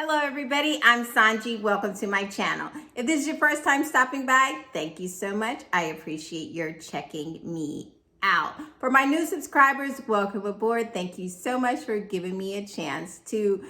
Hello everybody, I'm Sanji. Welcome to my channel. If this is your first time stopping by, thank you so much. I appreciate your checking me out. For my new subscribers, welcome aboard. Thank you so much for giving me a chance to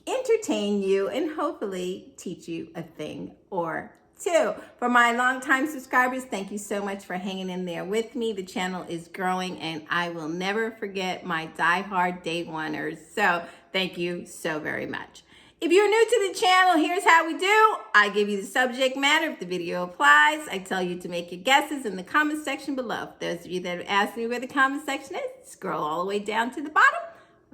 entertain you and hopefully teach you a thing or two. For my longtime subscribers, thank you so much for hanging in there with me. The channel is growing and I will never forget my diehard day oneers. So thank you so very much. If you're new to the channel, here's how we do. I give you the subject matter if the video applies. I tell you to make your guesses in the comment section below. For those of you that have asked me where the comment section is, scroll all the way down to the bottom.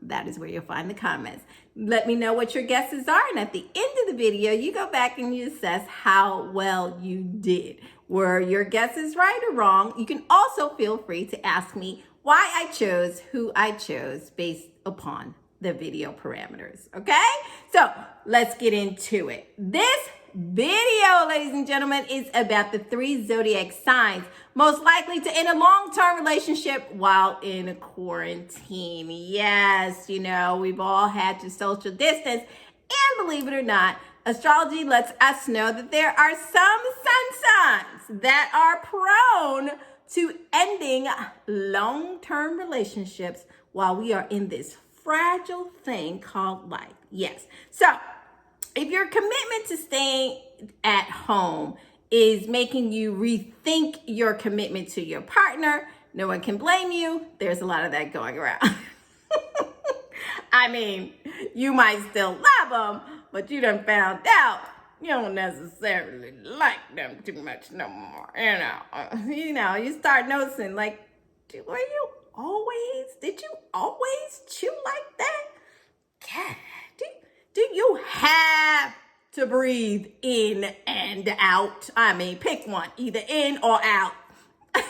That is where you'll find the comments. Let me know what your guesses are, and at the end of the video, you go back and you assess how well you did. Were your guesses right or wrong? You can also feel free to ask me why I chose who I chose based upon the video parameters, okay? So let's get into it. This video, ladies and gentlemen, is about the 3 zodiac signs most likely to end a long-term relationship while in quarantine. Yes, you know, we've all had to social distance, and believe it or not, astrology lets us know that there are some sun signs that are prone to ending long-term relationships while we are in this fragile thing called life. Yes. So if your commitment to staying at home is making you rethink your commitment to your partner, no one can blame you. There's a lot of that going around. I mean, you might still love them, but you done found out you don't necessarily like them too much no more. You start noticing, like, did you always chew like that? God, do you have to breathe in and out? I mean, pick one, either in or out. Well,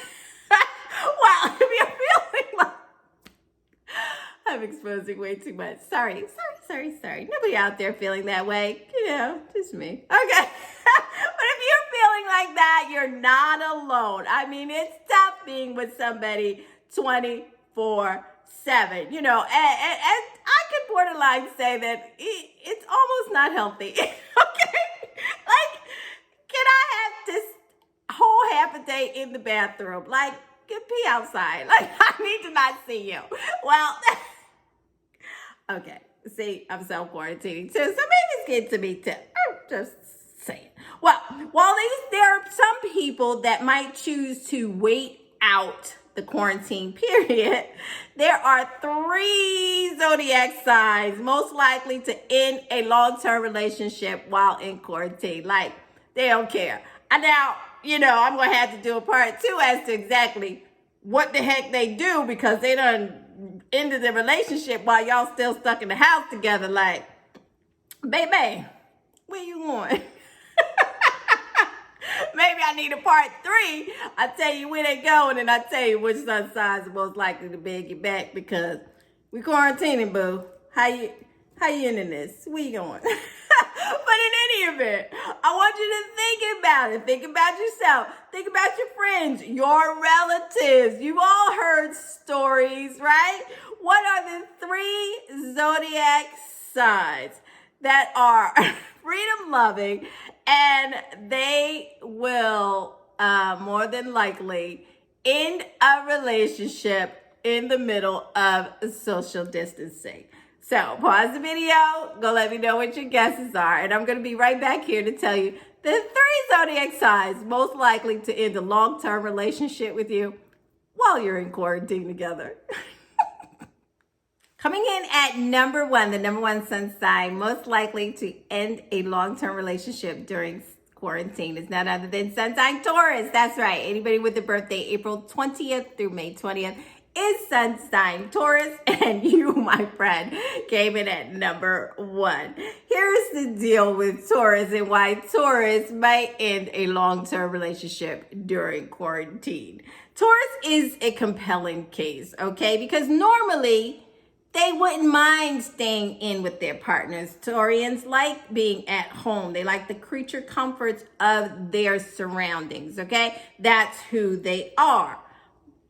if you're feeling like I'm exposing way too much. Sorry. Nobody out there feeling that way. Just me. Okay. But if you're feeling like that, you're not alone. I mean, it's tough being with somebody 24/7. And I could borderline say that it's almost not healthy. Okay? Like, can I have this whole half a day in the bathroom? Like, get pee outside. Like, I need to not see you. Well, okay. See, I'm self-quarantining too, so maybe it's getting to me too. I'm just saying. Well, while there are some people that might choose to wait out the quarantine period, there are 3 zodiac signs most likely to end a long-term relationship while in quarantine. Like, they don't care. And now, I'm going to have to do a part 2 as to exactly what the heck they do, because they done ended the relationship while y'all still stuck in the house together. Like, baby, where you going? Maybe I need a part 3. I tell you where they go, and then I tell you which sun signs are most likely to beg you back, because we quarantining, boo. How you ending this? Where you going? But in any event, I want you to think about it. Think about yourself. Think about your friends, your relatives. You've all heard stories, right? What are the 3 zodiac signs that are freedom-loving, and they will more than likely end a relationship in the middle of social distancing? So pause the video, go let me know what your guesses are, and I'm going to be right back here to tell you the 3 zodiac signs most likely to end a long-term relationship with you while you're in quarantine together. Coming in at number 1, the number 1 sun sign most likely to end a long-term relationship during quarantine is none other than sun sign Taurus. That's right. Anybody with a birthday April 20th through May 20th is sun sign Taurus, and you, my friend, came in at number 1. Here's the deal with Taurus and why Taurus might end a long-term relationship during quarantine. Taurus is a compelling case, okay? Because normally they wouldn't mind staying in with their partners. Taurians like being at home. They like the creature comforts of their surroundings, okay? That's who they are.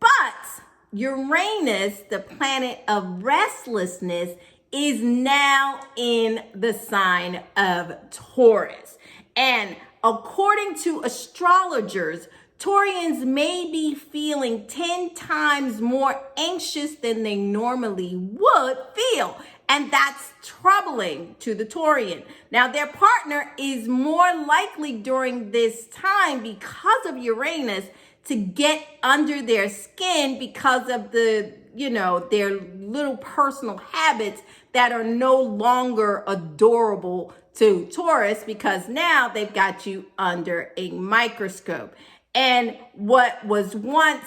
But Uranus, the planet of restlessness, is now in the sign of Taurus. And according to astrologers, Taurians may be feeling 10 times more anxious than they normally would feel. And that's troubling to the Taurian. Now, their partner is more likely during this time, because of Uranus, to get under their skin because of their little personal habits that are no longer adorable to Taurus, because now they've got you under a microscope. And what was once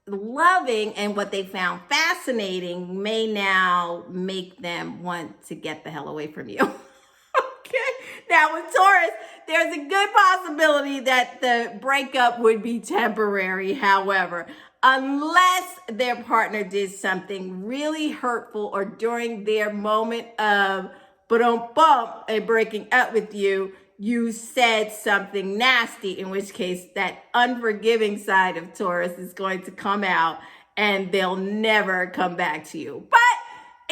loving and what they found fascinating may now make them want to get the hell away from you. Okay. Now with Taurus, there's a good possibility that the breakup would be temporary, however, unless their partner did something really hurtful or during their moment of bump and breaking up with you, you said something nasty, in which case that unforgiving side of Taurus is going to come out and they'll never come back to you. But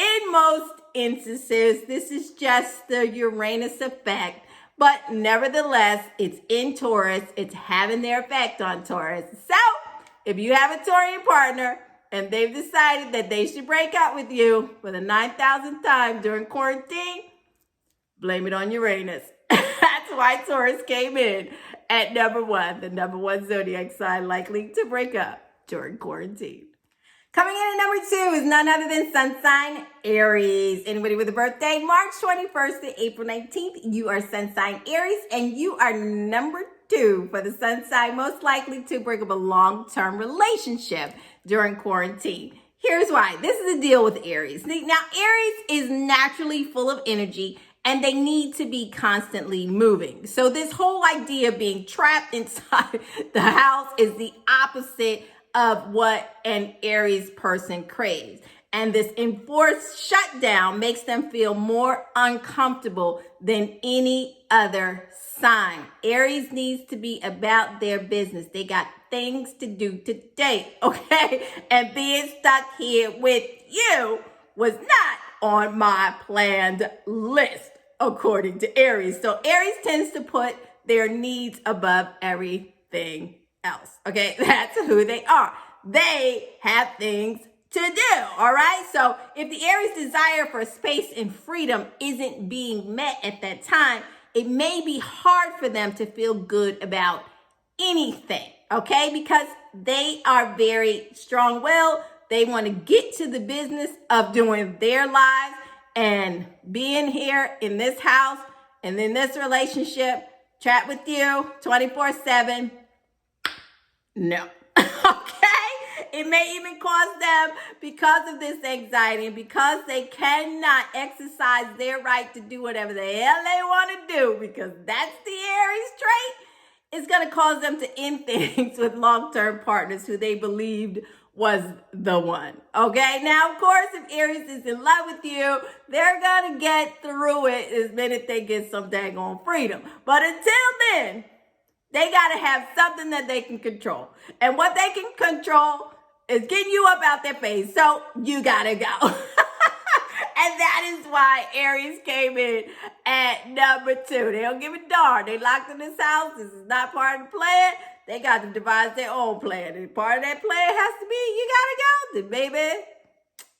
in most instances, this is just the Uranus effect. But nevertheless, it's in Taurus. It's having their effect on Taurus. So if you have a Taurian partner and they've decided that they should break up with you for the 9,000th time during quarantine, blame it on Uranus. That's why Taurus came in at number 1, the number 1 zodiac sign likely to break up during quarantine. Coming in at number 2 is none other than sun sign Aries. Anybody with a birthday March 21st to April 19th, you are sun sign Aries, and you are number 2 for the sun sign most likely to break up a long-term relationship during quarantine. Here's why. This is the deal with Aries. Now, Aries is naturally full of energy, and they need to be constantly moving. So this whole idea of being trapped inside the house is the opposite of what an Aries person craves. And this enforced shutdown makes them feel more uncomfortable than any other sign. Aries needs to be about their business. They got things to do today, okay? And being stuck here with you was not on my planned list, according to Aries. So Aries tends to put their needs above everything else, okay? That's who they are. They have things to do, all right? So if the Aries desire for space and freedom isn't being met at that time, it may be hard for them to feel good about anything, okay? Because they are very strong-willed. They want to get to the business of doing their lives, and being here in this house and in this relationship, chat with you 24/7, no. Okay? It may even cause them, because of this anxiety and because they cannot exercise their right to do whatever the hell they want to do, because that's the Aries trait, it's going to cause them to end things with long-term partners who they believed was the one. Okay? Now, of course, if Aries is in love with you, they're going to get through it the minute they get some daggone freedom. But until then, they got to have something that they can control. And what they can control is getting you up out their face. So you got to go. And that is why Aries came in at number 2. They don't give a darn. They locked in this house. This is not part of the plan. They got to devise their own plan. And part of that plan has to be, you got to go. Then, baby,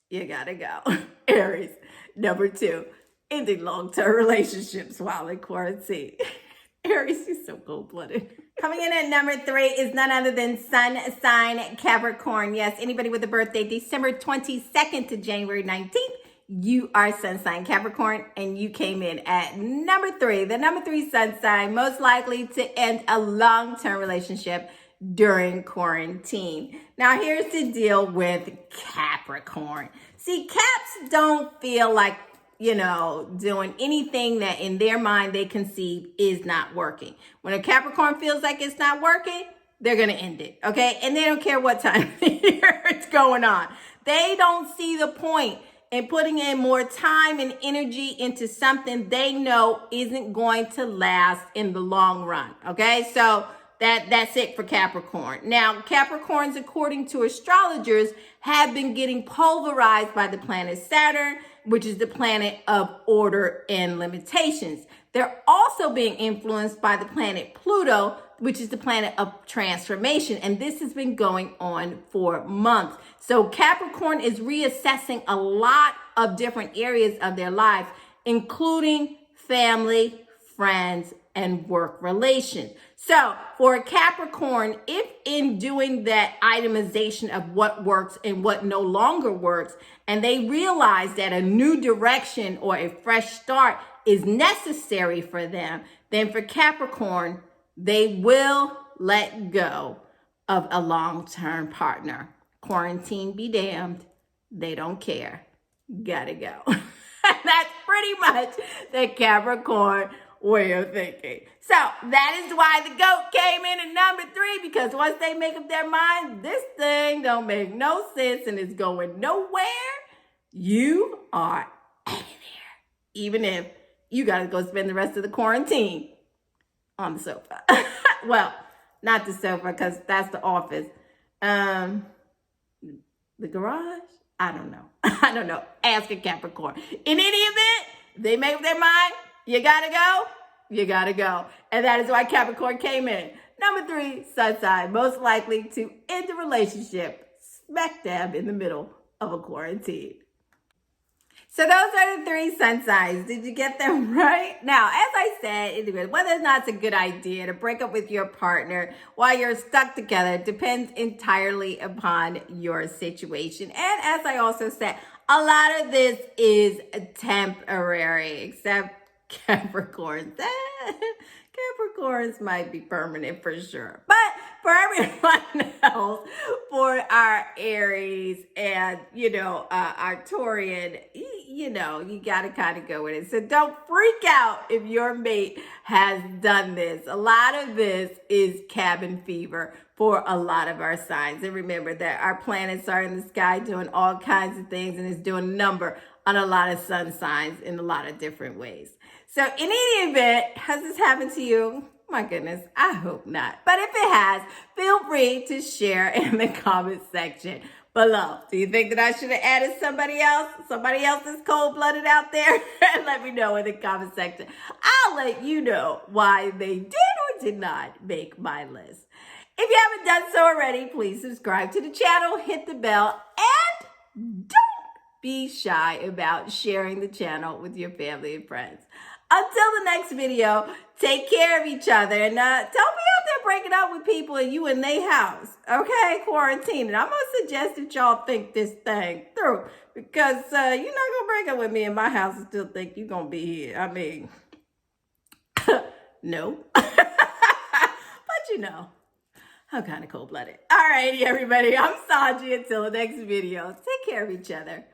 you got to go. Aries, number 2, ending long-term relationships while in quarantine. Aries is so cold-blooded. Coming in at number 3 is none other than sun sign Capricorn. Yes, anybody with a birthday December 22nd to January 19th, you are sun sign Capricorn, and you came in at number 3, the number 3 sun sign most likely to end a long-term relationship during quarantine. Now, here's the deal with Capricorn. See, Caps don't feel like, doing anything that in their mind they conceive is not working. When a Capricorn feels like it's not working, they're going to end it, okay? And they don't care what time of year it's going on. They don't see the point in putting in more time and energy into something they know isn't going to last in the long run, okay? So that's it for Capricorn. Now, Capricorns, according to astrologers, have been getting pulverized by the planet Saturn. which is the planet of order and limitations. They're also being influenced by the planet Pluto, which is the planet of transformation. And this has been going on for months. So Capricorn is reassessing a lot of different areas of their lives, including family, friends, and work relations. So for a Capricorn, if in doing that itemization of what works and what no longer works, and they realize that a new direction or a fresh start is necessary for them, then for Capricorn, they will let go of a long-term partner. Quarantine be damned. They don't care. Gotta go. That's pretty much the Capricorn way of thinking. So that is why the goat came in at number 3, because once they make up their mind, this thing don't make no sense and it's going nowhere, you are out of there. Even if you got to go spend the rest of the quarantine on the sofa. Well, not the sofa, because that's the office. The garage? I don't know. I don't know. Ask a Capricorn. In any event, they make up their mind. You gotta go. You gotta go. And that is why Capricorn came in. Number 3, sun sign, most likely to end a relationship smack dab in the middle of a quarantine. So those are the 3 sun signs. Did you get them right? Now, as I said, whether or not it's a good idea to break up with your partner while you're stuck together depends entirely upon your situation. And as I also said, a lot of this is temporary, except Capricorns. Capricorns might be permanent for sure. But for everyone else, for our Aries and, our Taurian, you got to kind of go with it. So don't freak out if your mate has done this. A lot of this is cabin fever for a lot of our signs. And remember that our planets are in the sky doing all kinds of things, and it's doing a number on a lot of sun signs in a lot of different ways. So in any event, has this happened to you? My goodness, I hope not. But if it has, feel free to share in the comment section below. Do you think that I should have added somebody else? Somebody else that's cold-blooded out there? Let me know in the comment section. I'll let you know why they did or did not make my list. If you haven't done so already, please subscribe to the channel, hit the bell, and don't be shy about sharing the channel with your family and friends. Until the next video, take care of each other. And don't be out there breaking up with people and you in their house, okay? Quarantine. And I'm going to suggest that y'all think this thing through, because you're not going to break up with me in my house and still think you're going to be here. I mean, no. But I'm kind of cold-blooded. All righty, everybody. I'm Sanji. Until the next video, take care of each other.